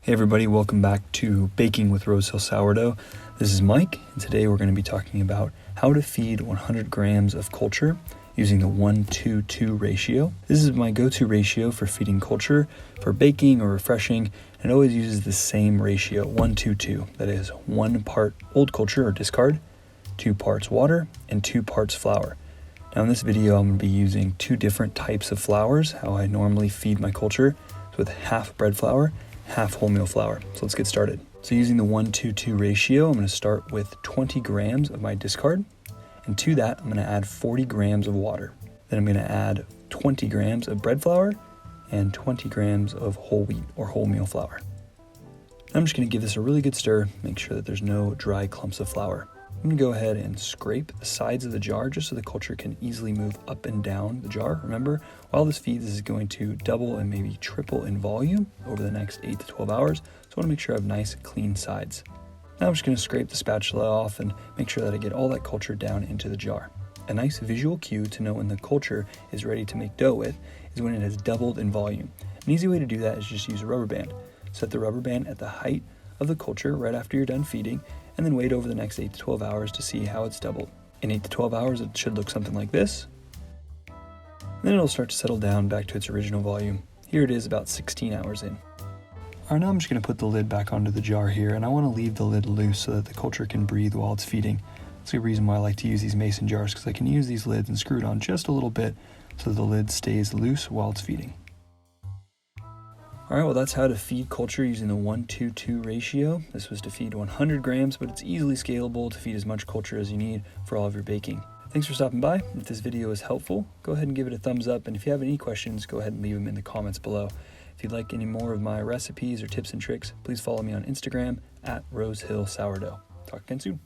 Hey everybody, welcome back to Baking with Rosehill Sourdough. This is Mike, and today we're going to be talking about how to feed 100 grams of culture using the 1-2-2 ratio. This is my go-to ratio for feeding culture for baking or refreshing, and it always uses the same ratio, 1-2-2. That is 1 part old culture or discard, 2 parts water, and 2 parts flour. Now in this video, I'm going to be using 2 different types of flours, how I normally feed my culture, with half bread flour, half wholemeal flour. So let's get started. So using the 1-2-2 ratio, I'm going to start with 20 grams of my discard, and to that I'm going to add 40 grams of water. Then I'm going to add 20 grams of bread flour and 20 grams of whole wheat or wholemeal flour. I'm just going to give this a really good stir, make sure that there's no dry clumps of flour. I'm going to go ahead and scrape the sides of the jar just so the culture can easily move up and down the jar. Remember, while this feeds, this is going to double and maybe triple in volume over the next 8 to 12 hours. So I want to make sure I have nice clean sides. Now I'm just going to scrape the spatula off and make sure that I get all that culture down into the jar. A nice visual cue to know when the culture is ready to make dough with is when it has doubled in volume. An easy way to do that is just use a rubber band. Set the rubber band at the height of the culture right after you're done feeding, and then wait over the next 8 to 12 hours to see how it's doubled. In 8 to 12 hours, it should look something like this. Then it'll start to settle down back to its original volume. Here it is about 16 hours in. Alright, now I'm just going to put the lid back onto the jar here, and I want to leave the lid loose so that the culture can breathe while it's feeding. That's the reason why I like to use these mason jars, because I can use these lids and screw it on just a little bit so that the lid stays loose while it's feeding. Alright, well that's how to feed culture using the 1-2-2 ratio. This was to feed 100 grams, but it's easily scalable to feed as much culture as you need for all of your baking. Thanks for stopping by. If this video is helpful, go ahead and give it a thumbs up, and if you have any questions, go ahead and leave them in the comments below. If you'd like any more of my recipes or tips and tricks, please follow me on Instagram at Rosehill Sourdough. Talk again soon.